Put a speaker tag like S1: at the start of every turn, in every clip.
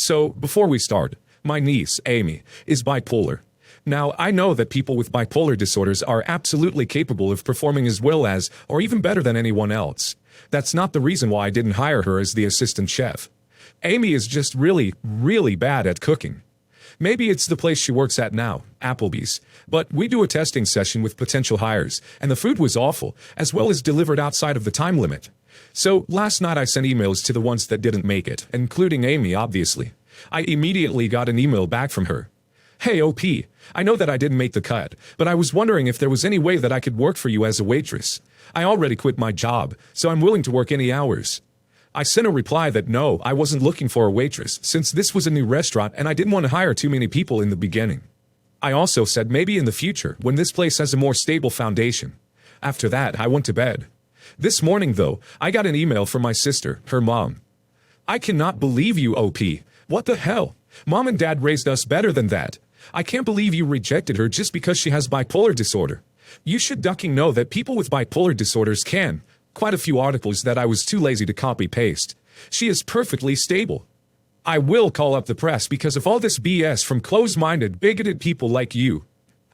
S1: So, before we start, my niece, Amy, is bipolar. Now, I know that people with bipolar disorders are absolutely capable of performing as well as, or even better than anyone else. That's not the reason why I didn't hire her as the assistant chef. Amy is just really, really bad at cooking. Maybe it's the place she works at now, Applebee's, but we do a testing session with potential hires, and the food was awful, as well as delivered outside of the time limit. So, last night I sent emails to the ones that didn't make it, including Amy, obviously. I immediately got an email back from her. "Hey OP, I know that I didn't make the cut, but I was wondering if there was any way that I could work for you as a waitress. I already quit my job, so I'm willing to work any hours." I sent a reply that no, I wasn't looking for a waitress, since this was a new restaurant and I didn't want to hire too many people in the beginning. I also said maybe in the future, when this place has a more stable foundation. After that, I went to bed. This morning, though, I got an email from my sister, her mom. "I cannot believe you, OP. What the hell? Mom and Dad raised us better than that. I can't believe you rejected her just because she has bipolar disorder. You should ducking know that people with bipolar disorders can. Quite a few articles that I was too lazy to copy-paste. She is perfectly stable. I will call up the press because of all this BS from close-minded, bigoted people like you."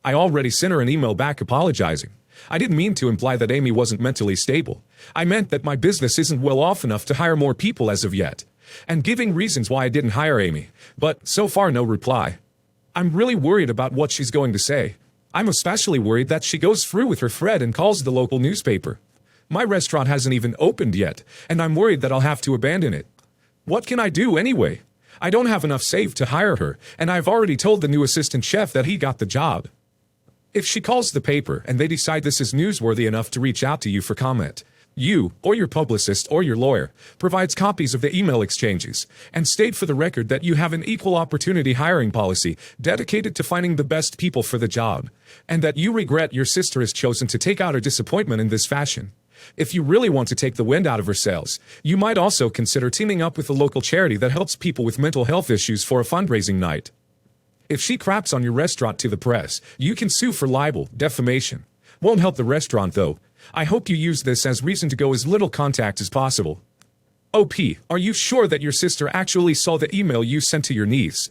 S1: I already sent her an email back apologizing. I didn't mean to imply that Amy wasn't mentally stable. I meant that my business isn't well off enough to hire more people as of yet, and giving reasons why I didn't hire Amy, but so far no reply. I'm really worried about what she's going to say. I'm especially worried that she goes through with her threat and calls the local newspaper. My restaurant hasn't even opened yet, and I'm worried that I'll have to abandon it. What can I do anyway? I don't have enough saved to hire her, and I've already told the new assistant chef that he got the job. If she calls the paper and they decide this is newsworthy enough to reach out to you for comment, you, or your publicist or your lawyer, provides copies of the email exchanges, and state for the record that you have an equal opportunity hiring policy dedicated to finding the best people for the job, and that you regret your sister has chosen to take out her disappointment in this fashion. If you really want to take the wind out of her sails, you might also consider teaming up with a local charity that helps people with mental health issues for a fundraising night. If she craps on your restaurant to the press, you can sue for libel, defamation. Won't help the restaurant though. I hope you use this as reason to go as little contact as possible. OP, are you sure that your sister actually saw the email you sent to your niece?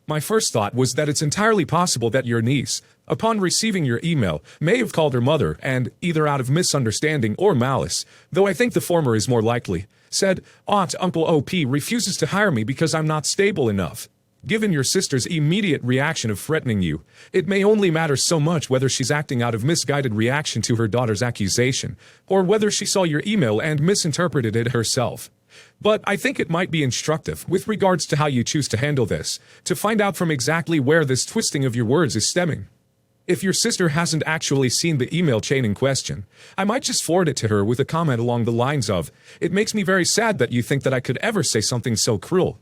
S1: My first thought was that it's entirely possible that your niece, upon receiving your email, may have called her mother and, either out of misunderstanding or malice, though I think the former is more likely, said, "Aunt Uncle OP refuses to hire me because I'm not stable enough." Given your sister's immediate reaction of threatening you, it may only matter so much whether she's acting out of misguided reaction to her daughter's accusation, or whether she saw your email and misinterpreted it herself. But I think it might be instructive, with regards to how you choose to handle this, to find out from exactly where this twisting of your words is stemming. If your sister hasn't actually seen the email chain in question, I might just forward it to her with a comment along the lines of, "It makes me very sad that you think that I could ever say something so cruel.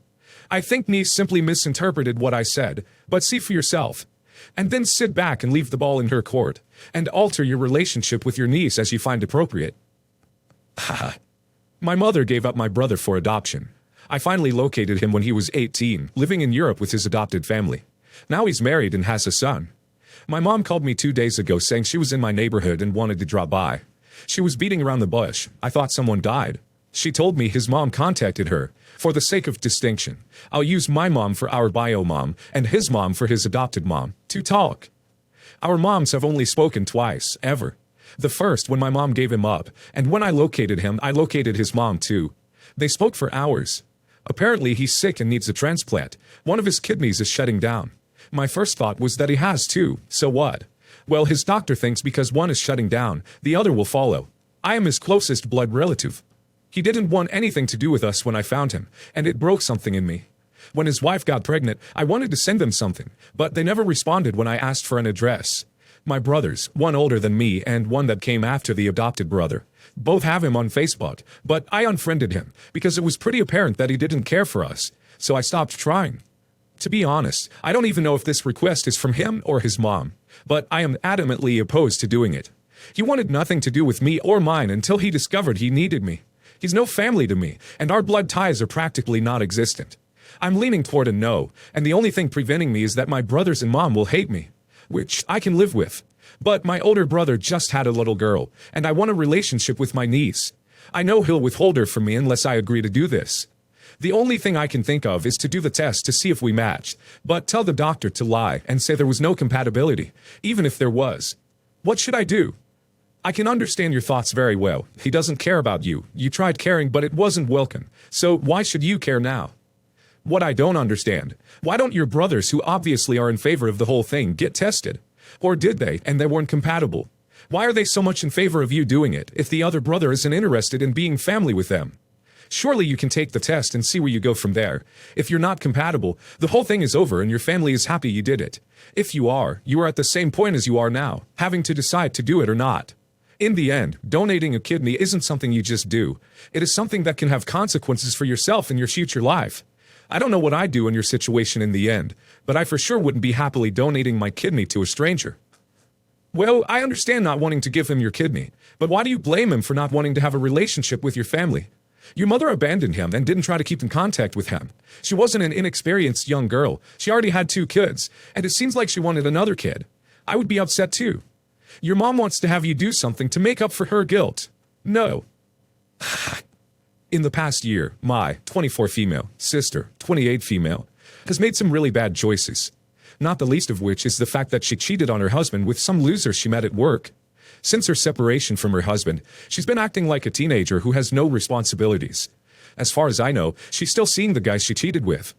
S1: I think niece simply misinterpreted what I said, but see for yourself." And then sit back and leave the ball in her court, and alter your relationship with your niece as you find appropriate. Haha. My mother gave up my brother for adoption. I finally located him when he was 18, living in Europe with his adopted family. Now he's married and has a son. My mom called me 2 days ago saying she was in my neighborhood and wanted to drop by. She was beating around the bush. I thought someone died. She told me his mom contacted her. For the sake of distinction, I'll use my mom for our bio mom and his mom for his adopted mom, to talk. Our moms have only spoken twice, ever. The first when my mom gave him up, and when I located him, I located his mom too. They spoke for hours. Apparently he's sick and needs a transplant. One of his kidneys is shutting down. My first thought was that he has two, so what? Well, his doctor thinks because one is shutting down, the other will follow. I am his closest blood relative. He didn't want anything to do with us when I found him, and it broke something in me. When his wife got pregnant, I wanted to send them something, but they never responded when I asked for an address. My brothers, one older than me and one that came after the adopted brother, both have him on Facebook, but I unfriended him because it was pretty apparent that he didn't care for us, so I stopped trying. To be honest, I don't even know if this request is from him or his mom, but I am adamantly opposed to doing it. He wanted nothing to do with me or mine until he discovered he needed me. He's no family to me, and our blood ties are practically non-existent. I'm leaning toward a no, and the only thing preventing me is that my brothers and mom will hate me, which I can live with. But my older brother just had a little girl, and I want a relationship with my niece. I know he'll withhold her from me unless I agree to do this. The only thing I can think of is to do the test to see if we matched, but tell the doctor to lie and say there was no compatibility, even if there was. What should I do? I can understand your thoughts very well. He doesn't care about you. You tried caring, but it wasn't welcome. So why should you care now? What I don't understand, why don't your brothers, who obviously are in favor of the whole thing, get tested? Or did they, and they weren't compatible? Why are they so much in favor of you doing it if the other brother isn't interested in being family with them? Surely you can take the test and see where you go from there. If you're not compatible, the whole thing is over and your family is happy you did it. If you are at the same point as you are now, having to decide to do it or not. In the end, donating a kidney isn't something you just do. It is something that can have consequences for yourself and your future life. I don't know what I'd do in your situation in the end, but I for sure wouldn't be happily donating my kidney to a stranger. Well, I understand not wanting to give him your kidney, but why do you blame him for not wanting to have a relationship with your family? Your mother abandoned him and didn't try to keep in contact with him. She wasn't an inexperienced young girl. She already had 2 kids, and it seems like she wanted another kid. I would be upset too. Your mom wants to have you do something to make up for her guilt. No. In the past year, my 24 female sister, 28 female, has made some really bad choices. Not the least of which is the fact that she cheated on her husband with some loser she met at work. Since her separation from her husband, she's been acting like a teenager who has no responsibilities. As far as I know, she's still seeing the guy she cheated with.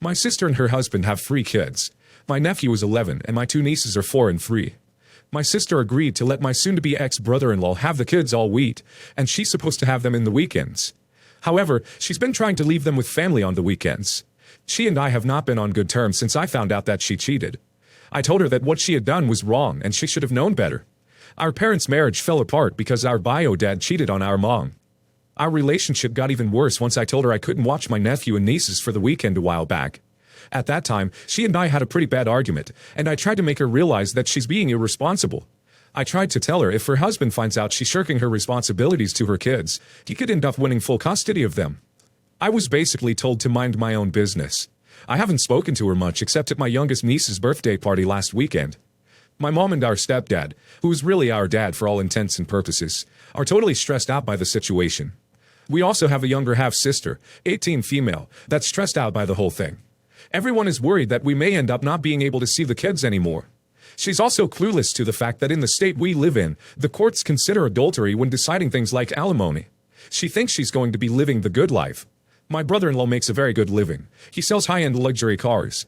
S1: My sister and her husband have 3 kids. My nephew is 11 and my 2 nieces are 4 and 3. My sister agreed to let my soon-to-be ex-brother-in-law have the kids all week, and she's supposed to have them in the weekends. However, she's been trying to leave them with family on the weekends. She and I have not been on good terms since I found out that she cheated. I told her that what she had done was wrong and she should have known better. Our parents' marriage fell apart because our bio dad cheated on our mom. Our relationship got even worse once I told her I couldn't watch my nephew and nieces for the weekend a while back. At that time, she and I had a pretty bad argument, and I tried to make her realize that she's being irresponsible. I tried to tell her if her husband finds out she's shirking her responsibilities to her kids, he could end up winning full custody of them. I was basically told to mind my own business. I haven't spoken to her much except at my youngest niece's birthday party last weekend. My mom and our stepdad, who's really our dad for all intents and purposes, are totally stressed out by the situation. We also have a younger half-sister, 18 female, that's stressed out by the whole thing. Everyone is worried that we may end up not being able to see the kids anymore. She's also clueless to the fact that in the state we live in, the courts consider adultery when deciding things like alimony. She thinks she's going to be living the good life. My brother-in-law makes a very good living. He sells high-end luxury cars.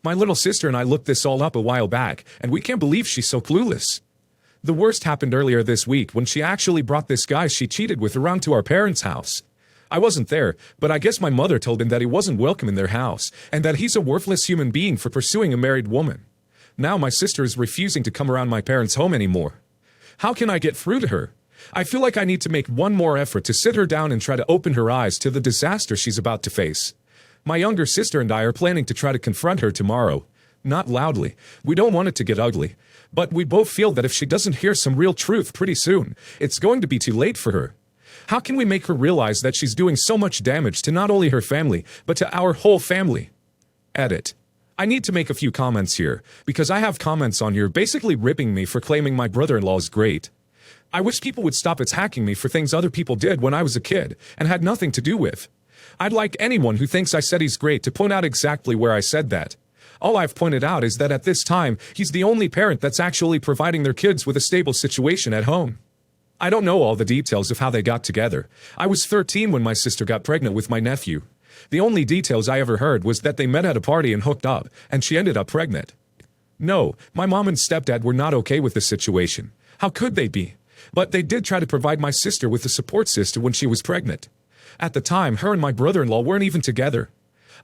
S1: My little sister and I looked this all up a while back, and we can't believe she's so clueless. The worst happened earlier this week when she actually brought this guy she cheated with around to our parents' house. I wasn't there, but I guess my mother told him that he wasn't welcome in their house, and that he's a worthless human being for pursuing a married woman. Now my sister is refusing to come around my parents' home anymore. How can I get through to her? I feel like I need to make one more effort to sit her down and try to open her eyes to the disaster she's about to face. My younger sister and I are planning to try to confront her tomorrow. Not loudly. We don't want it to get ugly. But we both feel that if she doesn't hear some real truth pretty soon, it's going to be too late for her. How can we make her realize that she's doing so much damage to not only her family, but to our whole family? Edit. I need to make a few comments here, because I have comments on here basically ripping me for claiming my brother-in-law is great. I wish people would stop attacking me for things other people did when I was a kid, and had nothing to do with. I'd like anyone who thinks I said he's great to point out exactly where I said that. All I've pointed out is that at this time, he's the only parent that's actually providing their kids with a stable situation at home. I don't know all the details of how they got together. I was 13 when my sister got pregnant with my nephew. The only details I ever heard was that they met at a party and hooked up, and she ended up pregnant. No, my mom and stepdad were not okay with the situation. How could they be? But they did try to provide my sister with a support sister when she was pregnant. At the time, her and my brother-in-law weren't even together.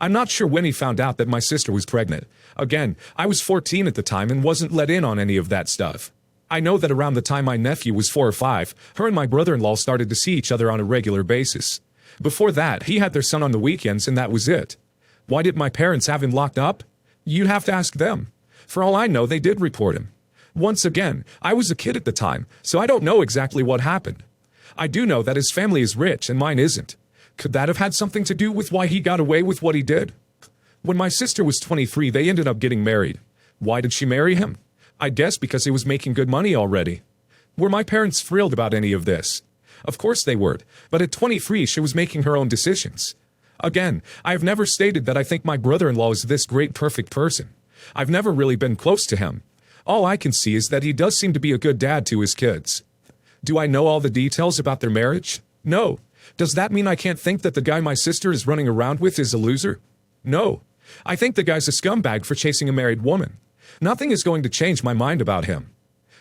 S1: I'm not sure when he found out that my sister was pregnant. Again, I was 14 at the time and wasn't let in on any of that stuff. I know that around the time my nephew was 4 or 5, her and my brother-in-law started to see each other on a regular basis. Before that, he had their son on the weekends and that was it. Why did my parents have him locked up? You'd have to ask them. For all I know, they did report him. Once again, I was a kid at the time, so I don't know exactly what happened. I do know that his family is rich and mine isn't. Could that have had something to do with why he got away with what he did? When my sister was 23, they ended up getting married. Why did she marry him? I guess because he was making good money already. Were my parents thrilled about any of this? Of course they weren't, but at 23 she was making her own decisions. Again, I have never stated that I think my brother-in-law is this great perfect person. I've never really been close to him. All I can see is that he does seem to be a good dad to his kids. Do I know all the details about their marriage? No. Does that mean I can't think that the guy my sister is running around with is a loser? No. I think the guy's a scumbag for chasing a married woman. Nothing is going to change my mind about him.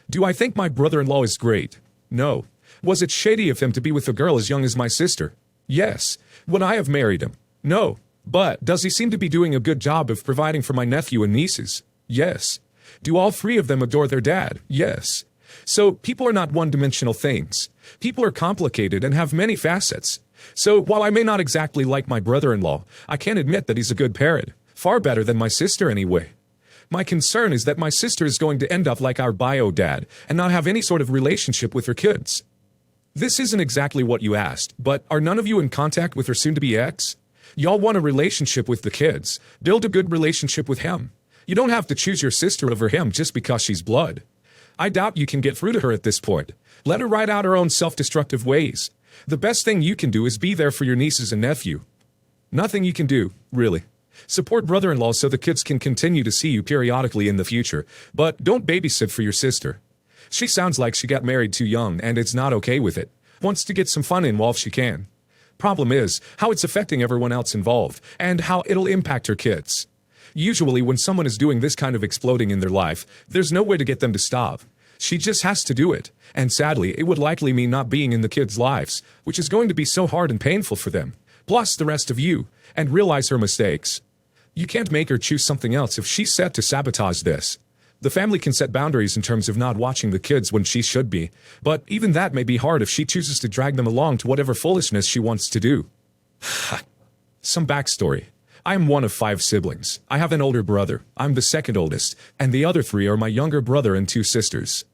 S1: Do I think my brother-in-law is great? No. Was it shady of him to be with a girl as young as my sister? Yes. Would I have married him? No. But does he seem to be doing a good job of providing for my nephew and nieces? Yes. Do all three of them adore their dad? Yes. So people are not one-dimensional things. People are complicated and have many facets. So while I may not exactly like my brother-in-law, I can admit that he's a good parent. Far better than my sister anyway. My concern is that my sister is going to end up like our bio dad and not have any sort of relationship with her kids. This isn't exactly what you asked, but are none of you in contact with her soon-to-be ex? Y'all want a relationship with the kids. Build a good relationship with him. You don't have to choose your sister over him just because she's blood. I doubt you can get through to her at this point. Let her ride out her own self-destructive ways. The best thing you can do is be there for your nieces and nephew. Nothing you can do, really. Support brother-in-law so the kids can continue to see you periodically in the future, but don't babysit for your sister. She sounds like she got married too young and it's not okay with it. Wants to get some fun in while she can. Problem is, how it's affecting everyone else involved, and how it'll impact her kids. Usually when someone is doing this kind of exploding in their life, there's no way to get them to stop. She just has to do it, and sadly, it would likely mean not being in the kids' lives, which is going to be so hard and painful for them, plus the rest of you, and realize her mistakes. You can't make her choose something else if she's set to sabotage this. The family can set boundaries in terms of not watching the kids when she should be, but even that may be hard if she chooses to drag them along to whatever foolishness she wants to do. Some backstory. I am one of 5 siblings. I have an older brother. I'm the second oldest, and the other 3 are my younger brother and 2 sisters.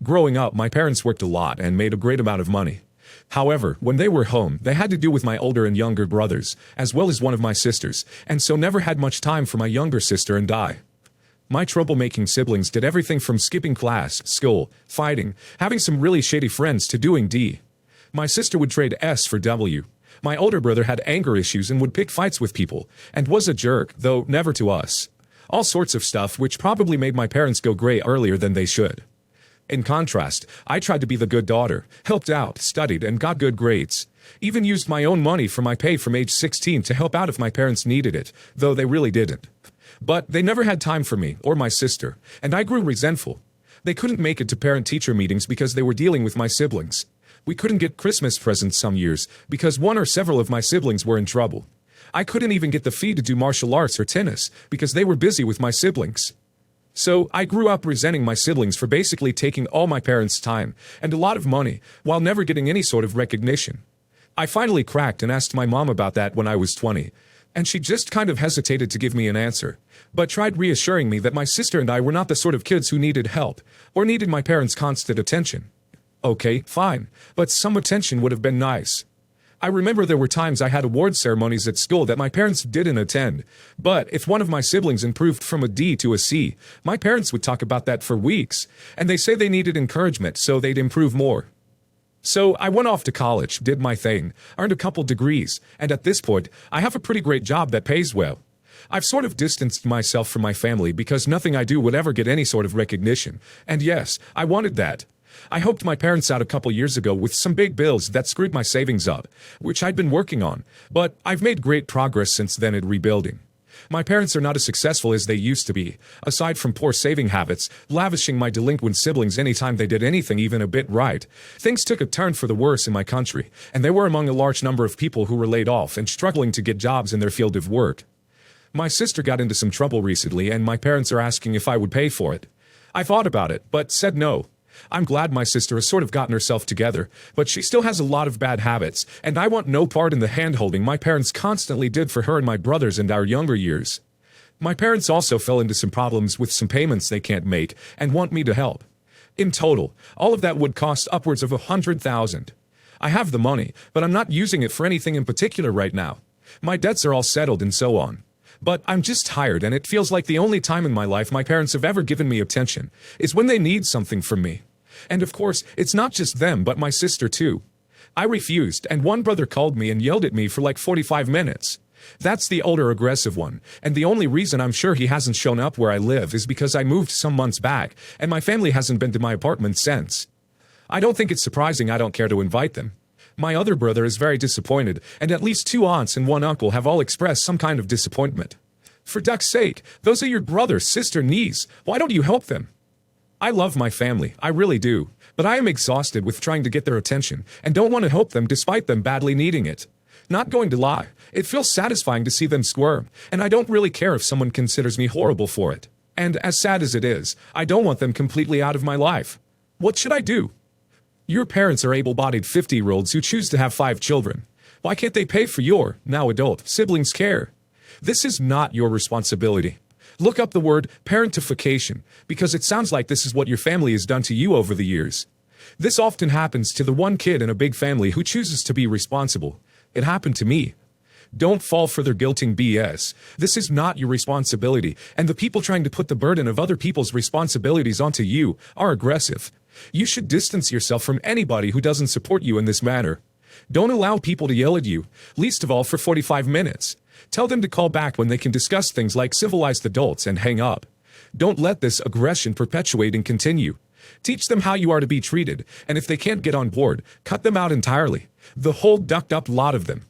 S1: Growing up, my parents worked a lot and made a great amount of money. However, when they were home, they had to do with my older and younger brothers, as well as one of my sisters, and so never had much time for my younger sister and I. My troublemaking siblings did everything from skipping class, school, fighting, having some really shady friends to doing D. My sister would trade S for W. My older brother had anger issues and would pick fights with people, and was a jerk, though never to us. All sorts of stuff which probably made my parents go gray earlier than they should. In contrast, I tried to be the good daughter, helped out, studied, and got good grades. Even used my own money for my pay from age 16 to help out if my parents needed it, though they really didn't. But they never had time for me, or my sister, and I grew resentful. They couldn't make it to parent-teacher meetings because they were dealing with my siblings. We couldn't get Christmas presents some years because one or several of my siblings were in trouble. I couldn't even get the fee to do martial arts or tennis because they were busy with my siblings. So I grew up resenting my siblings for basically taking all my parents' time and a lot of money while never getting any sort of recognition. I finally cracked and asked my mom about that when I was 20, and she just kind of hesitated to give me an answer, but tried reassuring me that my sister and I were not the sort of kids who needed help or needed my parents' constant attention. Okay, fine, but some attention would have been nice. I remember there were times I had award ceremonies at school that my parents didn't attend, but if one of my siblings improved from a D to a C, my parents would talk about that for weeks, and they say they needed encouragement so they'd improve more. So I went off to college, did my thing, earned a couple degrees, and at this point, I have a pretty great job that pays well. I've sort of distanced myself from my family because nothing I do would ever get any sort of recognition, and yes, I wanted that. I helped my parents out a couple years ago with some big bills that screwed my savings up, which I'd been working on, but I've made great progress since then at rebuilding. My parents are not as successful as they used to be, aside from poor saving habits, lavishing my delinquent siblings anytime they did anything even a bit right. Things took a turn for the worse in my country, and they were among a large number of people who were laid off and struggling to get jobs in their field of work. My sister got into some trouble recently, and my parents are asking if I would pay for it. I thought about it, but said no. I'm glad my sister has sort of gotten herself together, but she still has a lot of bad habits, and I want no part in the hand-holding my parents constantly did for her and my brothers in our younger years. My parents also fell into some problems with some payments they can't make and want me to help. In total, all of that would cost upwards of $100,000. I have the money, but I'm not using it for anything in particular right now. My debts are all settled and so on. But I'm just tired, and it feels like the only time in my life my parents have ever given me attention is when they need something from me. And of course, it's not just them, but my sister too. I refused, and one brother called me and yelled at me for like 45 minutes. That's the older aggressive one, and the only reason I'm sure he hasn't shown up where I live is because I moved some months back, and my family hasn't been to my apartment since. I don't think it's surprising I don't care to invite them. My other brother is very disappointed, and at least 2 aunts and 1 uncle have all expressed some kind of disappointment. For duck's sake, those are your brother, sister, niece. Why don't you help them? I love my family, I really do, but I am exhausted with trying to get their attention and don't want to help them despite them badly needing it. Not going to lie, it feels satisfying to see them squirm, and I don't really care if someone considers me horrible for it. And as sad as it is, I don't want them completely out of my life. What should I do? Your parents are able-bodied 50-year-olds who choose to have 5 children. Why can't they pay for your, now adult, siblings' care? This is not your responsibility. Look up the word parentification, because it sounds like this is what your family has done to you over the years. This often happens to the one kid in a big family who chooses to be responsible. It happened to me. Don't fall for their guilting BS. This is not your responsibility, and the people trying to put the burden of other people's responsibilities onto you are aggressive. You should distance yourself from anybody who doesn't support you in this manner. Don't allow people to yell at you, least of all for 45 minutes. Tell them to call back when they can discuss things like civilized adults and hang up. Don't let this aggression perpetuate and continue. Teach them how you are to be treated, and if they can't get on board, cut them out entirely. The whole ducked up lot of them.